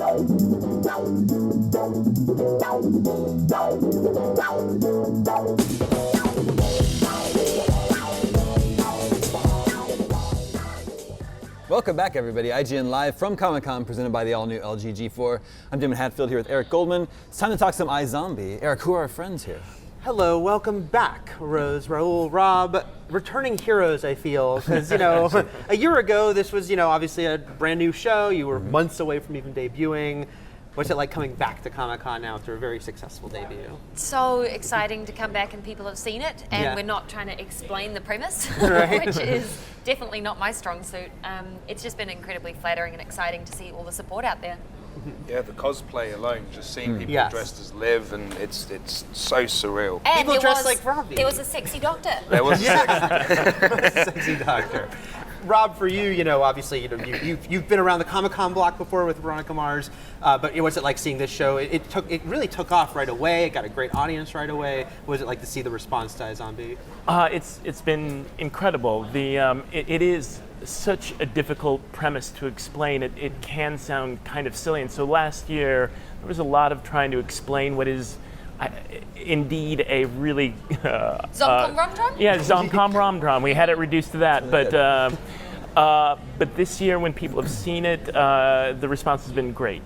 Welcome back, everybody. IGN Live from Comic-Con, presented by the all-new LG G4. I'm Damon Hatfield here with Eric Goldman. It's time to talk some iZombie. Eric, who are our friends here? Hello, welcome back, Rose, Rahul, Rob. Returning heroes, I feel, because, a year ago, this was, obviously a brand new show. You were months away from even debuting. What's it like coming back to Comic-Con now after a very successful debut? So exciting to come back and people have seen it, and we're not trying to explain the premise, right. which is definitely not my strong suit. It's just been incredibly flattering and exciting to see all the support out there. Yeah, the cosplay alone, just seeing people dressed as Liv, and it's so surreal. And people dressed like Robbie. There was a sexy doctor. There was a sexy doctor. Rob, for you, obviously, you've been around the Comic-Con block before with Veronica Mars, but what's it like seeing this show? It really took off right away. It got a great audience right away. What was it like to see the response to iZombie? It's been incredible. It is such a difficult premise to explain. It can sound kind of silly, and so last year there was a lot of trying to explain what is indeed a really Zomcom Romdrom? Yeah, Zomcom Romdrom. We had it reduced to that, but this year when people have seen it, the response has been great.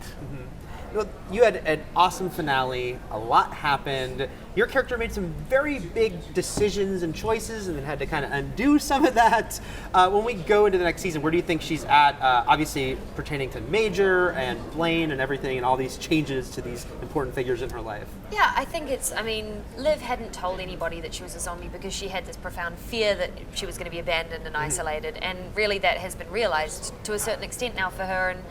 Well, you had an awesome finale. A lot happened. Your character made some very big decisions and choices, and then had to kind of undo some of that. When we go into the next season, where do you think she's at? Obviously, pertaining to Major and Blaine and everything, and all these changes to these important figures in her life. Yeah, I think Liv hadn't told anybody that she was a zombie because she had this profound fear that she was going to be abandoned and isolated, and really that has been realized to a certain extent now for her. And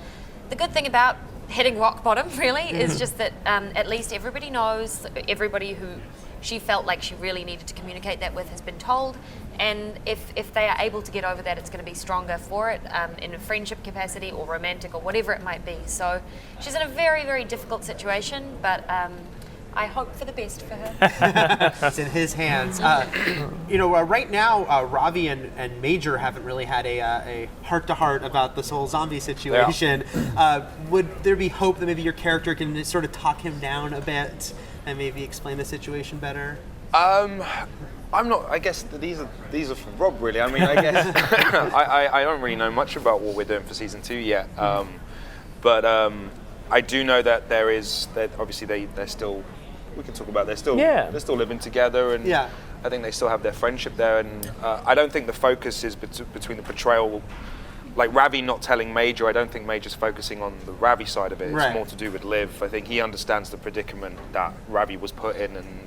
the good thing about hitting rock bottom, really, is just that at least everybody knows, everybody who she felt like she really needed to communicate that with has been told, and if they are able to get over that, it's going to be stronger for it in a friendship capacity or romantic or whatever it might be. So she's in a very, very difficult situation, but I hope for the best for her. It's in his hands. Right now, Ravi and Major haven't really had a heart-to-heart about this whole zombie situation. Yeah. Would there be hope that maybe your character can sort of talk him down a bit and maybe explain the situation better? I'm not. I guess these are for Rob, really. I mean, I guess I don't really know much about what we're doing for season 2 yet. But I do know that obviously they're still. We can talk about they're still living together, and I think they still have their friendship there. And I don't think the focus is between the portrayal, like Ravi not telling Major. I don't think Major's focusing on the Ravi side of it. It's more to do with Liv. I think he understands the predicament that Ravi was put in, and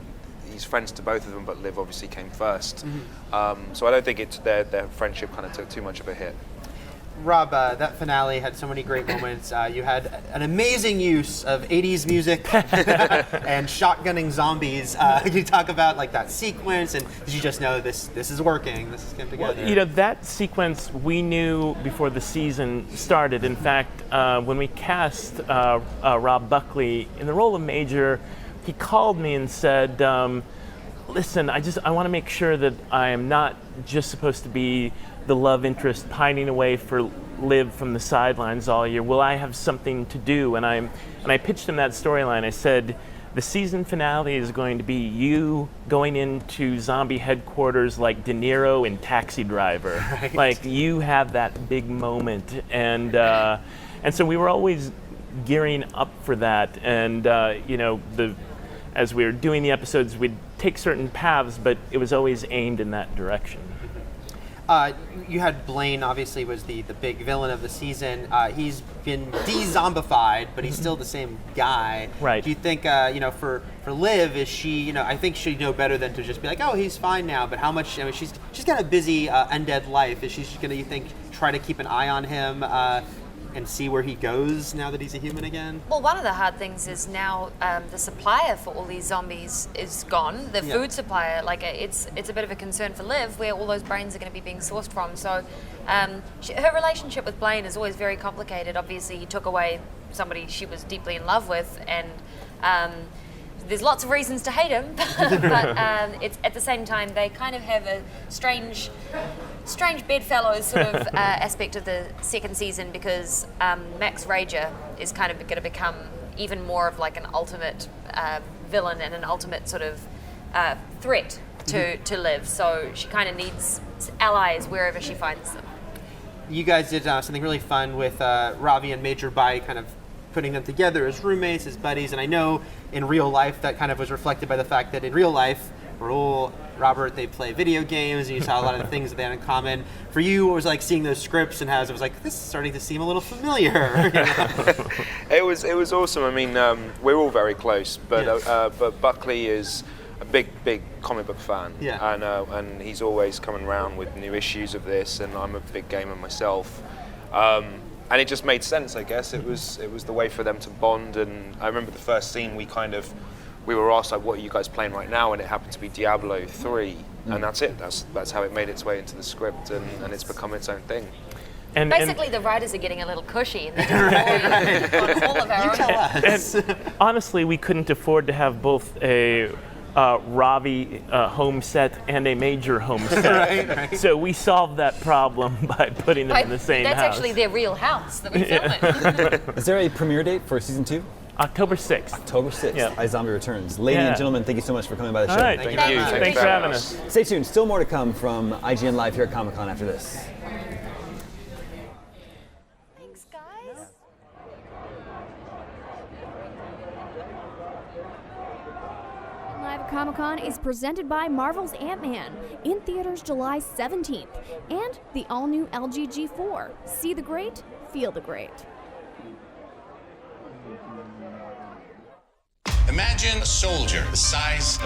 he's friends to both of them. But Liv obviously came first, so I don't think their friendship kind of took too much of a hit. Rob, that finale had so many great moments. You had an amazing use of 80s music and shotgunning zombies. Can you talk about that sequence, and did you just know this is working, this is coming together? Well, that sequence we knew before the season started. In fact, when we cast Rob Buckley in the role of Major, he called me and said, listen, I want to make sure that I am not just supposed to be the love interest pining away for Liv from the sidelines all year. Will I have something to do? And I pitched him that storyline. I said, the season finale is going to be you going into zombie headquarters like De Niro in Taxi Driver. Right. Like you have that big moment, and so we were always gearing up for that. And as we were doing the episodes, we'd take certain paths, but it was always aimed in that direction. You had Blaine, obviously, was the big villain of the season. He's been de-zombified, but he's still the same guy. Right. Do you think, for Liv, is she, I think she'd know better than to just be like, oh, he's fine now, but how much, she's got a busy undead life. Is she going to, you think, try to keep an eye on him and see where he goes now that he's a human again? Well, one of the hard things is now the supplier for all these zombies is gone. The food supplier, it's a bit of a concern for Liv, where all those brains are going to be being sourced from. So her relationship with Blaine is always very complicated. Obviously, he took away somebody she was deeply in love with, and there's lots of reasons to hate him, but it's at the same time they kind of have a strange strange bedfellows sort of aspect of the second season, because Max Rager is kind of going to become even more of like an ultimate villain and an ultimate sort of threat to Liv. So she kind of needs allies wherever she finds them. You guys did something really fun with Ravi and Major by kind of putting them together as roommates, as buddies, and I know in real life that kind of was reflected by the fact that in real life, Rahul, Robert, they play video games, and you saw a lot of the things that they had in common. For you, it was like seeing those scripts, and it was like, this is starting to seem a little familiar. You know? It was awesome. I mean, we're all very close, but Buckley is a big comic book fan, and he's always coming around with new issues of this, and I'm a big gamer myself. And it just made sense, I guess. It was the way for them to bond. And I remember the first scene, we were asked, like, what are you guys playing right now? And it happened to be Diablo 3, and that's it. That's how it made its way into the script, and it's become its own thing. And Basically, the writers are getting a little cushy, and they're just on all of our own. And honestly, we couldn't afford to have both a Ravi home set and a Major home set. Right. So we solved that problem by putting them in the same That's house. actually their real house that we film it. Is there a premiere date for season 2? October 6th. October 6th, Yeah. iZombie returns. Ladies and gentlemen, thank you so much for coming by the show. All right. Thank you. Thanks for having us. Stay tuned, still more to come from IGN Live here at Comic-Con after this. Thanks, guys. Live at Comic-Con is presented by Marvel's Ant-Man, in theaters July 17th, and the all-new LG G4. See the great, feel the great. Imagine a soldier the size of a